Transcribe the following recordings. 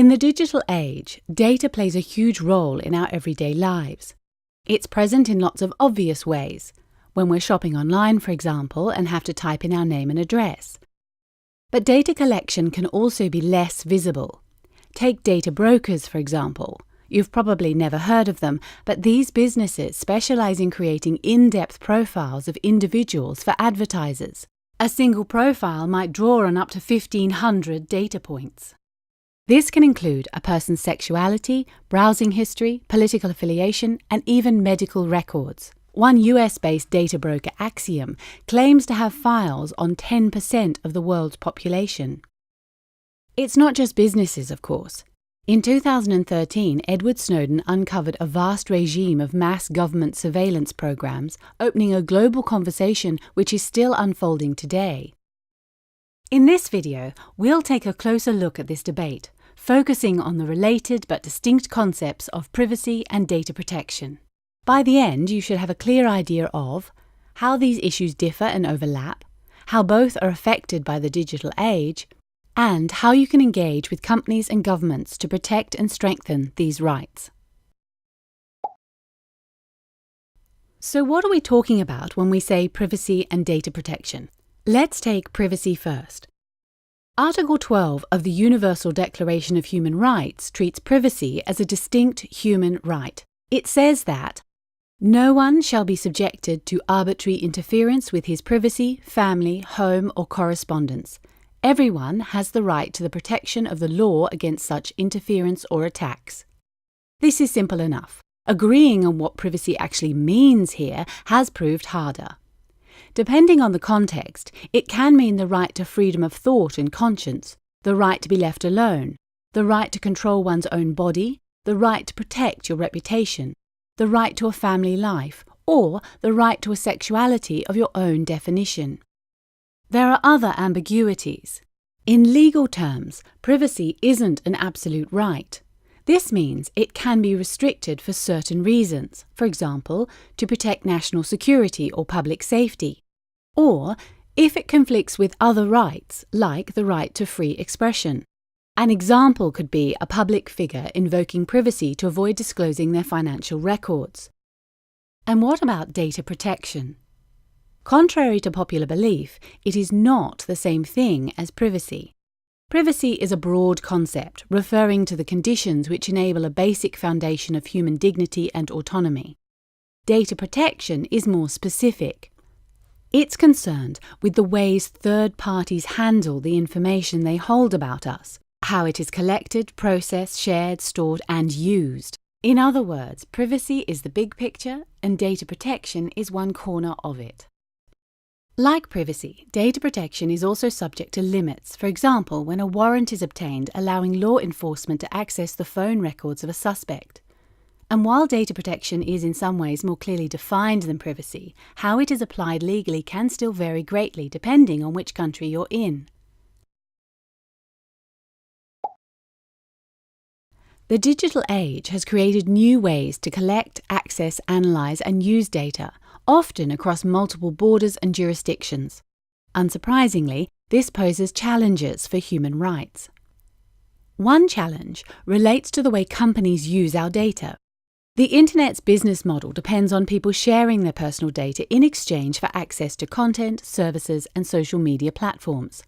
In the digital age, data plays a huge role in our everyday lives. It's present in lots of obvious ways, when we're shopping online, for example, and have to type in our name and address. But data collection can also be less visible. Take data brokers, for example. You've probably never heard of them, but these businesses specialize in creating in-depth profiles of individuals for advertisers. A single profile might draw on up to 1,500 data points. This can include a person's sexuality, browsing history, political affiliation, and even medical records. One US-based data broker, Axiom, claims to have files on 10% of the world's population. It's not just businesses, of course. In 2013, Edward Snowden uncovered a vast regime of mass government surveillance programs, opening a global conversation which is still unfolding today. In this video, we'll take a closer look at this debate, focusing on the related but distinct concepts of privacy and data protection. By the end, you should have a clear idea of how these issues differ and overlap, how both are affected by the digital age, and how you can engage with companies and governments to protect and strengthen these rights. So what are we talking about when we say privacy and data protection? Let's take privacy first. Article 12 of the Universal Declaration of Human Rights treats privacy as a distinct human right. It says that no one shall be subjected to arbitrary interference with his privacy, family, home, or correspondence. Everyone has the right to the protection of the law against such interference or attacks. This is simple enough. Agreeing on what privacy actually means here has proved harder. Depending on the context, it can mean the right to freedom of thought and conscience, the right to be left alone, the right to control one's own body, the right to protect your reputation, the right to a family life, or the right to a sexuality of your own definition. There are other ambiguities. In legal terms, privacy isn't an absolute right. This means it can be restricted for certain reasons, for example, to protect national security or public safety, or if it conflicts with other rights, like the right to free expression. An example could be a public figure invoking privacy to avoid disclosing their financial records. And what about data protection? Contrary to popular belief, it is not the same thing as privacy. Privacy is a broad concept referring to the conditions which enable a basic foundation of human dignity and autonomy. Data protection is more specific. It's concerned with the ways third parties handle the information they hold about us, how it is collected, processed, shared, stored, and used. In other words, privacy is the big picture and data protection is one corner of it. Like privacy, data protection is also subject to limits, for example, when a warrant is obtained allowing law enforcement to access the phone records of a suspect. And while data protection is in some ways more clearly defined than privacy, how it is applied legally can still vary greatly depending on which country you're in. The digital age has created new ways to collect, access, analyze, and use data, often across multiple borders and jurisdictions. Unsurprisingly, this poses challenges for human rights. One challenge relates to the way companies use our data. The Internet's business model depends on people sharing their personal data in exchange for access to content, services, and social media platforms.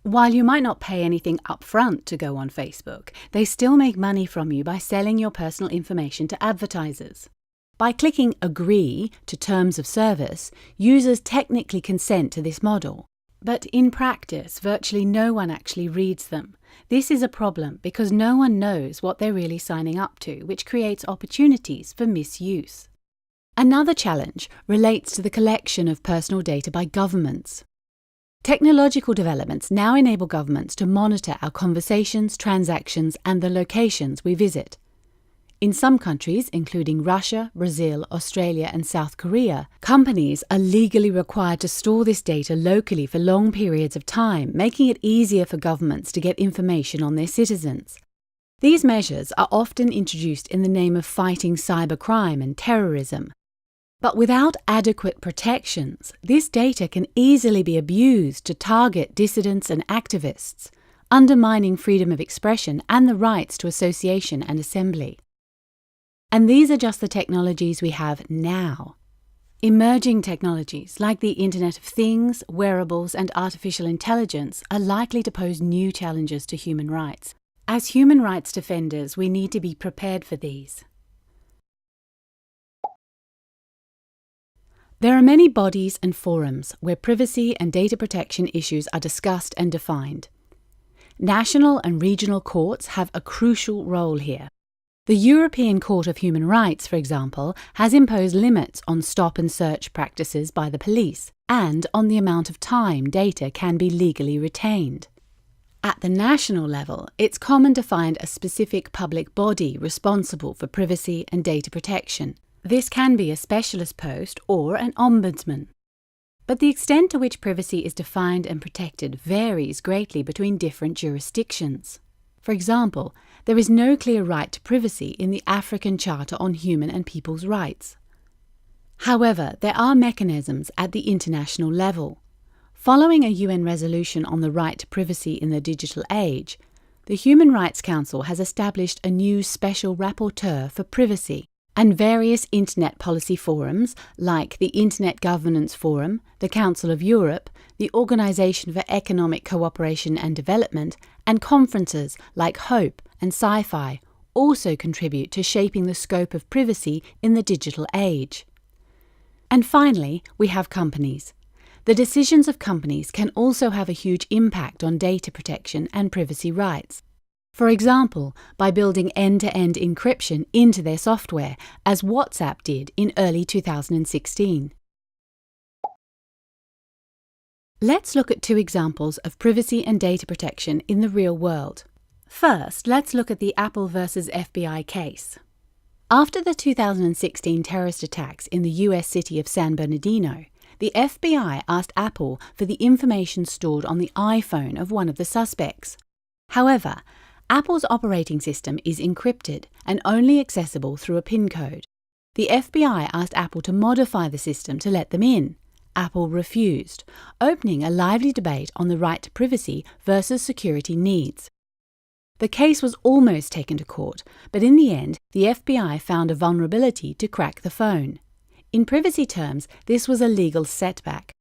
While you might not pay anything upfront to go on Facebook, they still make money from you by selling your personal information to advertisers. By clicking Agree to Terms of Service, users technically consent to this model. But in practice, virtually no one actually reads them. This is a problem because no one knows what they're really signing up to, which creates opportunities for misuse. Another challenge relates to the collection of personal data by governments. Technological developments now enable governments to monitor our conversations, transactions, and the locations we visit. In some countries, including Russia, Brazil, Australia, and South Korea, companies are legally required to store this data locally for long periods of time, making it easier for governments to get information on their citizens. These measures are often introduced in the name of fighting cybercrime and terrorism. But without adequate protections, this data can easily be abused to target dissidents and activists. undermining freedom of expression and the rights to association and assembly. And these are just the technologies we have now. Emerging technologies like the Internet of Things, wearables, and artificial intelligence are likely to pose new challenges to human rights. As human rights defenders, we need to be prepared for these. There are many bodies and forums where privacy and data protection issues are discussed and defined. National and regional courts have a crucial role here. The European Court of Human Rights, for example, has imposed limits on stop and search practices by the police and on the amount of time data can be legally retained. At the national level, it's common to find a specific public body responsible for privacy and data protection. This can be a specialist post or an ombudsman. But the extent to which privacy is defined and protected varies greatly between different jurisdictions. For example, there is no clear right to privacy in the African Charter on Human and People's Rights. However, there are mechanisms at the international level. Following a UN resolution on the right to privacy in the digital age, the Human Rights Council has established a new special rapporteur for privacy, and various Internet policy forums like the Internet Governance Forum, the Council of Europe, the Organisation for Economic Cooperation and Development, and conferences like HOPE and Sci-Fi also contribute to shaping the scope of privacy in the digital age. And finally, we have companies. The decisions of companies can also have a huge impact on data protection and privacy rights. For example, by building end-to-end encryption into their software, as WhatsApp did in early 2016. Let's look at two examples of privacy and data protection in the real world. First, let's look at the Apple versus FBI case. After the 2016 terrorist attacks in the US city of San Bernardino, the FBI asked Apple for the information stored on the iPhone of one of the suspects. However, Apple's operating system is encrypted and only accessible through a PIN code. The FBI asked Apple to modify the system to let them in. Apple refused, opening a lively debate on the right to privacy versus security needs. The case was almost taken to court, but in the end, the FBI found a vulnerability to crack the phone. In privacy terms, this was a legal setback.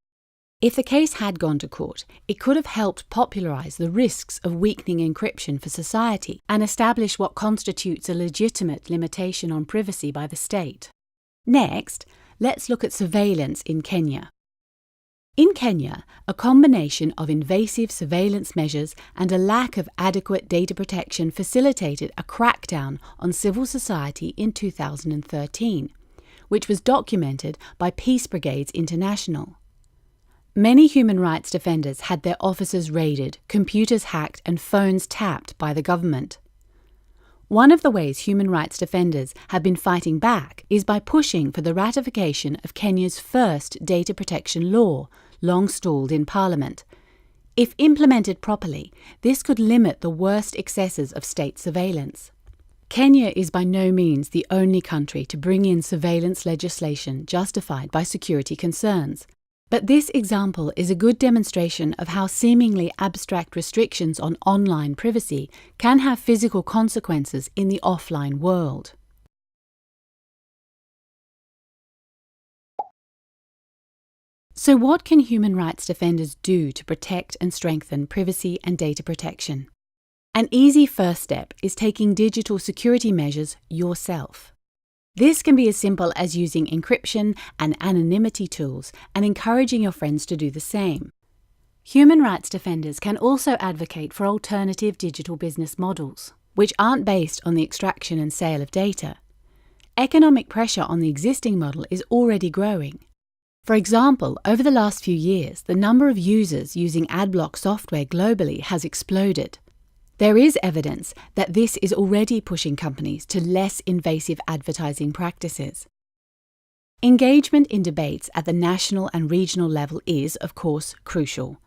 If the case had gone to court, it could have helped popularize the risks of weakening encryption for society and establish what constitutes a legitimate limitation on privacy by the state. Next, let's look at surveillance in Kenya. In Kenya, a combination of invasive surveillance measures and a lack of adequate data protection facilitated a crackdown on civil society in 2013, which was documented by Peace Brigades International. Many human rights defenders had their offices raided, computers hacked, and phones tapped by the government. One of the ways human rights defenders have been fighting back is by pushing for the ratification of Kenya's first data protection law, long stalled in Parliament. If implemented properly, this could limit the worst excesses of state surveillance. Kenya is by no means the only country to bring in surveillance legislation justified by security concerns. But this example is a good demonstration of how seemingly abstract restrictions on online privacy can have physical consequences in the offline world. So what can human rights defenders do to protect and strengthen privacy and data protection? An easy first step is taking digital security measures yourself. This can be as simple as using encryption and anonymity tools and encouraging your friends to do the same. Human rights defenders can also advocate for alternative digital business models, which aren't based on the extraction and sale of data. Economic pressure on the existing model is already growing. For example, over the last few years, the number of users using adblock software globally has exploded. There is evidence that this is already pushing companies to less invasive advertising practices. Engagement in debates at the national and regional level is, of course, crucial.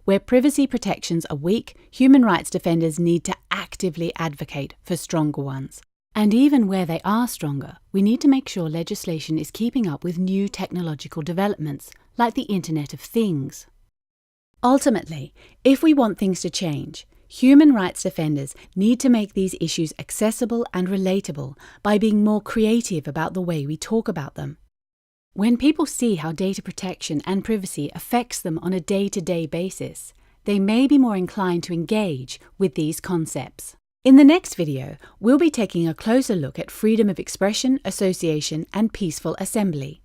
Where privacy protections are weak, human rights defenders need to actively advocate for stronger ones. And even where they are stronger, we need to make sure legislation is keeping up with new technological developments, like the Internet of Things. Ultimately, if we want things to change, Human rights defenders need to make these issues accessible and relatable by being more creative about the way we talk about them. When people see how data protection and privacy affects them on a day-to-day basis, they may be more inclined to engage with these concepts. In the next video, we'll be taking a closer look at freedom of expression, association, and peaceful assembly.